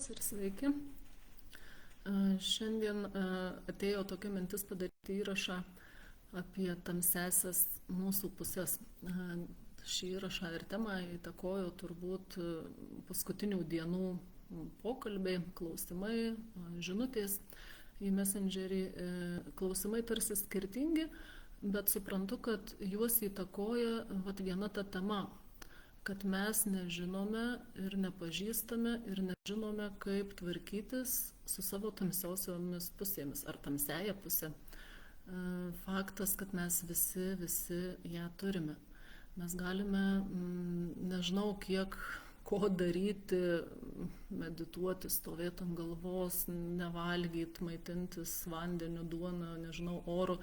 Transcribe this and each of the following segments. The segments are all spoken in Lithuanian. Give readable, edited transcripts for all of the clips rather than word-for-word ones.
Ir sveiki. Šiandien atėjo tokia mintis padaryti įrašą apie tamsiasias mūsų pusės. Šį įrašą ir temą įtakojo turbūt paskutinių dienų pokalbiai, klausimai, žinutės į Messengerį. Klausimai tarsi skirtingi, bet suprantu, kad juos įtakoja viena ta tema, kad mes nežinome ir nepažįstame ir nežinome, kaip tvarkytis su savo tamsiosiomis pusėmis ar tamsiaja pusė. Faktas, kad mes visi ją turime. Mes galime, nežinau, kiek ko daryti, medituoti, stovėti ant galvos, nevalgyti, maitintis vandeniu, duona, nežinau, oru.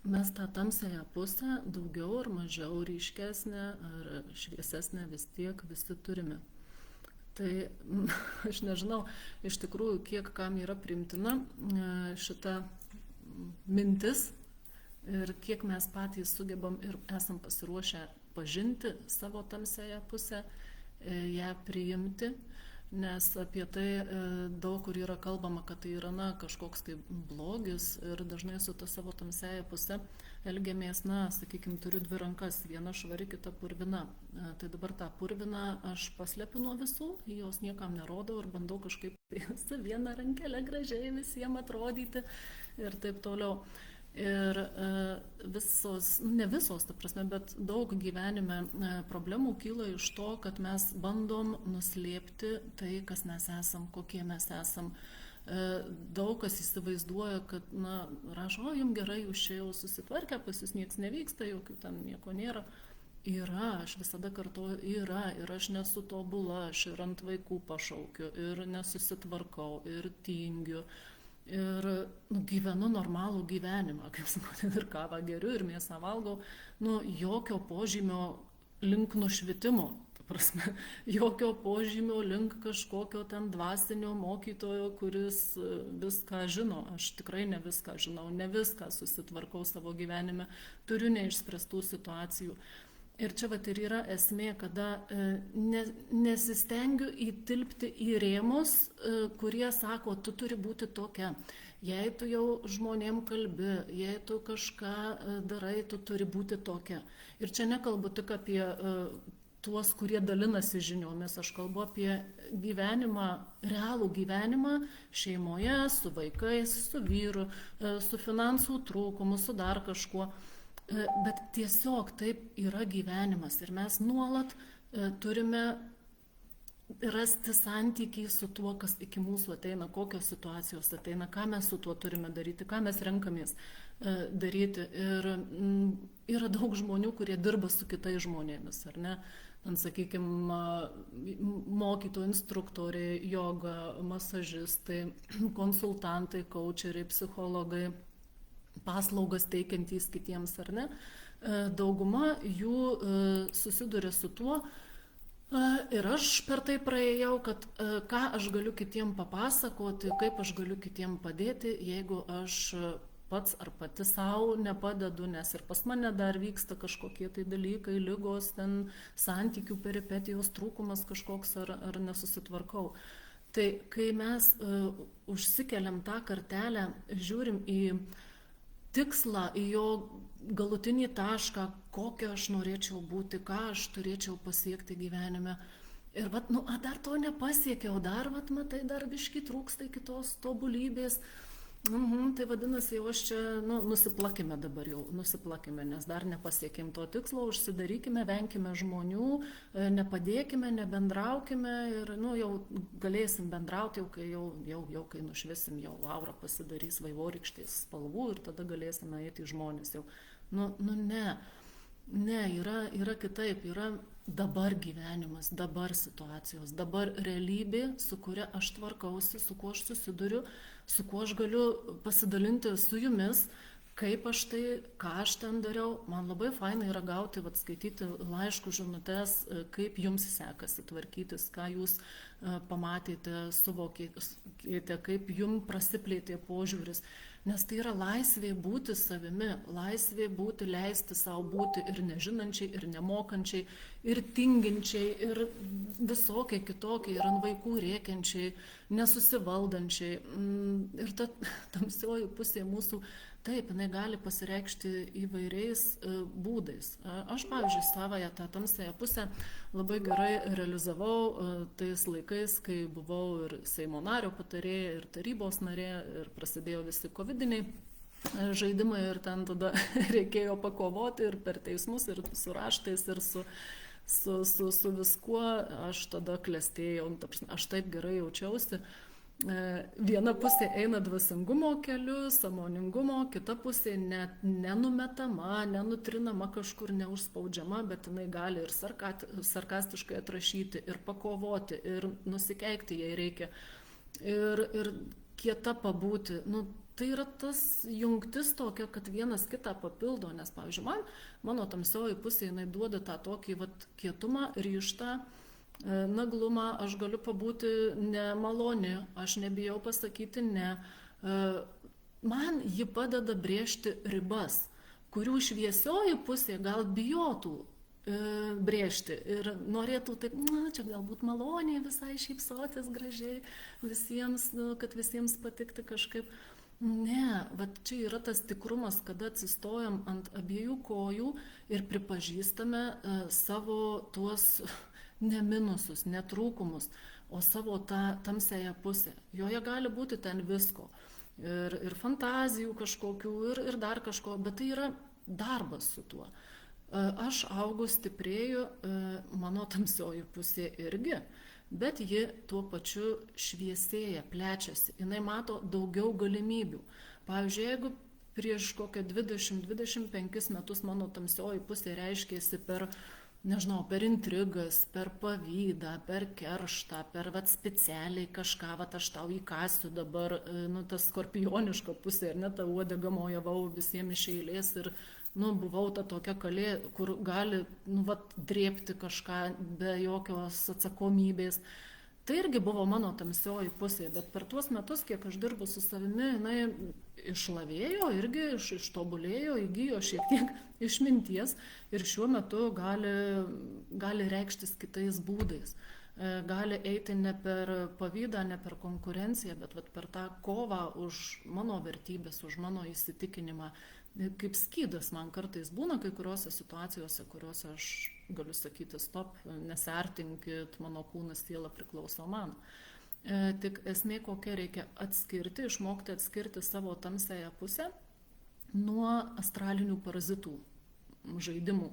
Mes tą tamsiąją pusę daugiau ar mažiau ryškesnę ar šviesesnę vis tiek visi turime. Tai aš nežinau iš tikrųjų, kiek kam yra priimtina šita mintis ir kiek mes patys sugebam ir esam pasiruošę pažinti savo tamsiąją pusę, ją priimti. Nes apie tai daug kur yra kalbama, kad tai yra kažkoks tai blogis ir dažnai su ta savo tamsiaja puse elgiamės, sakykime, turiu dvi rankas, viena švari, kita purvina. Tai dabar tą purviną aš paslepiu nuo visų, jos niekam nerodau ir bandau kažkaip su viena rankelė gražiai visiems atrodyti ir taip toliau. Ir visos, ne visos, ta prasme, bet daug gyvenime problemų kyla iš to, kad mes bandom nuslėpti tai, kas mes esam, kokie mes esam. Daug kas įsivaizduoja, kad, rašo, jums gerai, jūs čia jau susitvarkę, pas jūs nieks nevyksta, jokių ten nieko nėra. Yra, aš visada kartuoju, yra, ir aš nesu tobula, aš ir ant vaikų pašaukiu, ir nesusitvarkau, ir tingiu. Ir gyvenu normalų gyvenimą, kaip sakote, ir kavą geriu, ir mėsą valgau, jokio požymio link nušvitimo, ta prasme, jokio požymio link kažkokio ten dvasinio mokytojo, kuris viską žino. Aš tikrai ne viską žinau, ne viską susitvarkau savo gyvenime, turiu neišspręstų situacijų. Ir čia ir yra esmė, kada nesistengiu įtilpti į rėmus, kurie sako, tu turi būti tokia. Jei tu jau žmonėm kalbi, jei tu kažką darai, tu turi būti tokia. Ir čia nekalbu tik apie tuos, kurie dalinasi žiniomis, aš kalbu apie gyvenimą, realų gyvenimą šeimoje, su vaikais, su vyru, su finansų trūkumu, su dar kažkuo. Bet tiesiog taip yra gyvenimas ir mes nuolat turime rasti santykį su tuo, kas iki mūsų ateina, kokios situacijos ateina, ką mes su tuo turime daryti, ką mes renkamės daryti. Ir yra daug žmonių, kurie dirba su kitais žmonėmis, ar ne? Sakykime, mokytojai, instruktoriai, joga, masažistai, konsultantai, kaučeriai, psichologai, paslaugas teikiantys kitiems, ar ne, dauguma jų susiduria su tuo, ir aš per tai praėjau, kad ką aš galiu kitiem papasakoti, kaip aš galiu kitiem padėti, jeigu aš pats ar pati savo nepadedu, nes ir pas mane dar vyksta kažkokie tai dalykai, ligos, ten santykių peripetijos, trūkumas kažkoks ar nesusitvarkau. Tai kai mes užsikeliam tą kartelę, žiūrim į tikslą, į jo galutinį tašką, kokio aš norėčiau būti, ką aš turėčiau pasiekti gyvenime. Ir dar to nepasiekiau, dar, matai, dar biškį trūksta kitos tobulybės. Tai vadinasi, jau aš čia, nusiplakime dabar jau, nes dar nepasiekėm to tikslo, užsidarykime, venkime žmonių, nepadėkime, nebendraukime ir, jau galėsim bendrauti, jau kai nušviesim, jau aura pasidarys vaivorykštės spalvų ir tada galėsime eiti į žmonės jau. Ne, yra kitaip, yra dabar gyvenimas, dabar situacijos, dabar realybė, su kuria aš tvarkausi, su kuo aš susiduriu, su kuo aš galiu pasidalinti su jumis, kaip aš tai, ką aš ten dariau. Man labai fainai yra gauti, skaityti laiškų žinutes, kaip jums sekasi tvarkytis, ką jūs pamatėte, suvokėte, kaip jums prasiplėtė požiūris. Nes tai yra laisvė būti savimi, laisvė būti, leisti savo būti ir nežinančiai, ir nemokančiai, ir tinginčiai, ir visokie kitokie, ir ant vaikų rėkiančiai, nesusivaldančiai. Ir ta tamsioji pusė mūsų, taip, jinai gali pasireikšti įvairiais būdais. Aš, pavyzdžiui, savąją tą tamsąją pusę labai gerai realizavau tais laikais, kai buvau ir Seimo nario patarėja, ir tarybos narė, ir prasidėjo visi covidiniai žaidimai, ir ten tada reikėjo pakovoti ir per teismus, ir su raštais, ir su viskuo. Aš tada klestėjau, aš taip gerai jaučiausi. Viena pusė eina dvasingumo keliu, sąmoningumo, kita pusė nenumetama, nenutrinama kažkur, neužspaudžiama, bet jinai gali ir sarkastiškai atrašyti, ir pakovoti, ir nusikeikti jai reikia, ir kieta pabūti. Tai yra tas jungtis tokia, kad vienas kitą papildo, nes, pavyzdžiui, mano tamsioji pusė, jinai duoda tą tokį kietumą, ryžtą, naglumą, aš galiu pabūti nemaloni, aš nebijau pasakyti ne. Man ji padeda brėžti ribas, kurių šviesioji pusė gal bijotų brėžti ir norėtų taip, čia galbūt maloniai visai šypsotis gražiai visiems, kad visiems patikti kažkaip. Ne, čia yra tas tikrumas, kada atsistojam ant abiejų kojų ir pripažįstame savo tuos ne minusus, ne trūkumus, o savo tą tamsiąją pusę. Joje gali būti ten visko. Ir fantazijų kažkokių, ir dar kažko, bet tai yra darbas su tuo. Aš augu, stiprėju, mano tamsioji pusė irgi, bet ji tuo pačiu šviesėja, plečiasi. Jinai mato daugiau galimybių. Pavyzdžiui, jeigu prieš kokią 20-25 metus mano tamsioji pusė reiškėsi per intrigas, per pavydą, per kerštą, per specialiai kažką, aš tau įkasiu dabar, tas skorpioniška pusė, ir net tą uodegą mojavau visiems iš eilės ir, buvau ta tokia kalė, kur gali, drėbti kažką be jokios atsakomybės. Tai irgi buvo mano tamsioji pusė, bet per tuos metus, kiek aš dirbu su savimi, jinai išlavėjo, irgi ištobulėjo, įgijo šiek tiek išminties ir šiuo metu gali reikštis kitais būdais. Gali eiti ne per pavydą, ne per konkurenciją, bet per tą kovą už mano vertybės, už mano įsitikinimą. Kaip skydas man kartais būna kai kuriuose situacijose, kuriuose aš galiu sakyti stop, nesiartinkit, mano kūnas, siela priklauso man. Tik esmė kokia, reikia atskirti, išmokti atskirti savo tamsiąją pusę nuo astralinių parazitų žaidimų.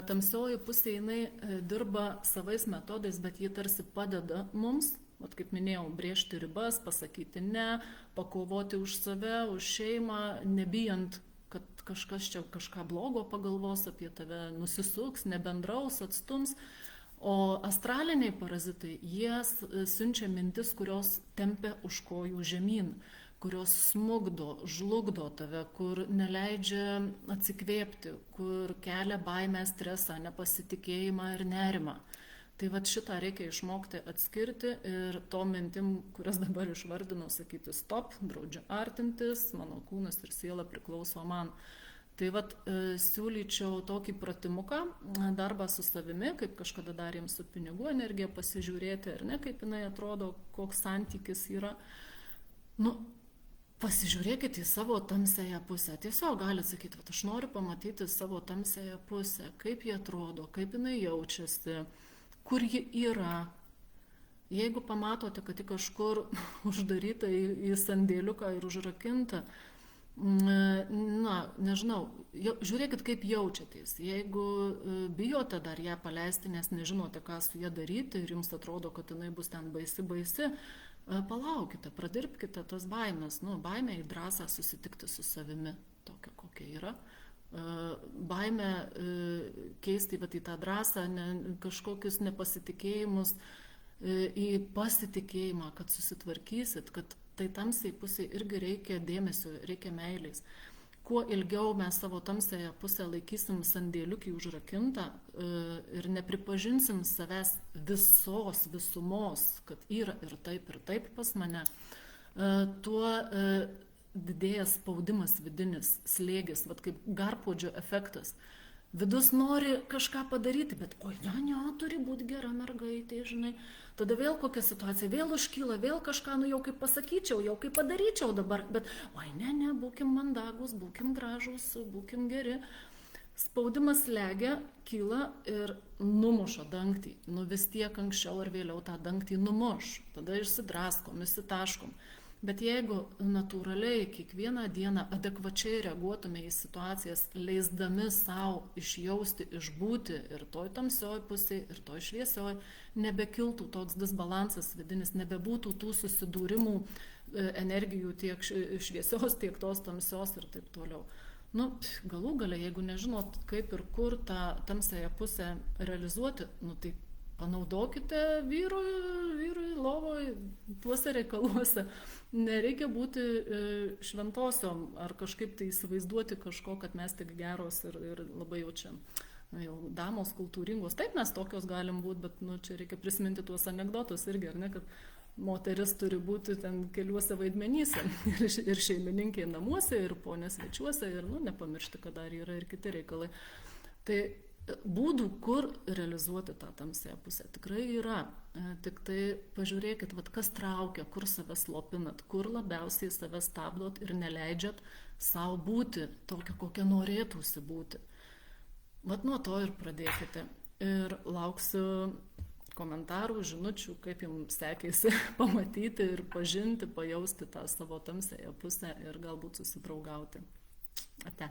Tamsioji pusė, jinai dirba savais metodais, bet ji tarsi padeda mums, kaip minėjau, brėžti ribas, pasakyti ne, pakovoti už save, už šeimą, nebijant, kad kažkas čia kažką blogo pagalvos apie tave, nusisuks, nebendraus, atstums. O astraliniai parazitai, jie siunčia mintis, kurios tempia už kojų žemyn, kurios smugdo, žlugdo tave, kur neleidžia atsikvėpti, kur kelia baimę, stresą, nepasitikėjimą ir nerimą. Tai šitą reikia išmokti atskirti ir to mintim, kurias dabar išvardinau, sakyti stop, draudžiu artintis, mano kūnas ir siela priklauso man. Tai siūlyčiau tokį pratimuką, darbą su savimi, kaip kažkada darėm su pinigų energija, pasižiūrėti, ar ne, kaip jinai atrodo, koks santykis yra. Pasižiūrėkite į savo tamsiąją pusę. Tiesiog galite sakyti, aš noriu pamatyti savo tamsiąją pusę, kaip ji atrodo, kaip jinai jaučiasi, kur ji yra. Jeigu pamatote, kad ji kažkur uždaryta į sandėliuką ir užrakinta, nežinau, žiūrėkit, kaip jaučiatės. Jeigu bijote dar ją paleisti, nes nežinote, ką su ją daryti ir jums atrodo, kad jinai bus ten baisi, palaukite, pradirbkite tas baimės. Baimė į drąsą susitikti su savimi, tokia kokia yra. Baimę keisti į tą drąsą, kažkokius nepasitikėjimus į pasitikėjimą, kad susitvarkysit, kad tai tamsiai pusiai irgi reikia dėmesio, reikia meilės. kuo ilgiau mes savo tamsiąją pusę laikysim sandėliukį užrakintą ir nepripažinsim savęs visos visumos, kad yra ir taip pas mane, tuo didėja spaudimas vidinis, slėgis, vat kaip garpuodžio efektas. Vidus nori kažką padaryti, bet oi, ne, turi būti gera mergaitė, žinai. Tada vėl kokia situacija, vėl užkyla, vėl kažką, jau kaip pasakyčiau, jau kaip padaryčiau dabar, bet oi, ne, būkim mandagus, būkim gražus, būkim geri. Spaudimas slegia, kyla ir numuša dangtį. Vis tiek anksčiau ar vėliau tą dangtį numuš. Tada išsidraskom, išsitaškom. Bet jeigu natūraliai kiekvieną dieną adekvačiai reaguotume į situacijas, leisdami savo išjausti, išbūti ir toj tamsioj pusėj, ir toj šviesioj, nebekiltų toks disbalansas vidinis, nebebūtų tų susidūrimų energijų tiek šviesios, tiek tos tamsios ir taip toliau. Galų gale, jeigu nežinot, kaip ir kur tą tamsiąją pusę realizuoti, tai panaudokite vyrui lovoj, tuose reikaluose. Nereikia būti šventosiom ar kažkaip tai įsivaizduoti kažko, kad mes tik geros ir labai jaučiam. Jau damos kultūringos. Taip mes tokios galim būti, bet čia reikia prisiminti tuos anekdotus irgi, ar ne, kad moteris turi būti ten keliuose vaidmenyse. Ir šeimininkė namuose, ir ponė svečiuose, ir nepamiršti, kad dar yra ir kiti reikalai. Tai būdų, kur realizuoti tą tamsiąją pusę, tikrai yra. Tik tai pažiūrėkit, kas traukia, kur save slopinat, kur labiausiai save stabdot ir neleidžiat savo būti tokia, kokia norėtųsi būti. Nuo to ir pradėkite. Ir lauksiu komentarų, žinučių, kaip jums sekėsi pamatyti ir pažinti, pajausti tą savo tamsiąją pusę ir galbūt susidraugauti. Ate.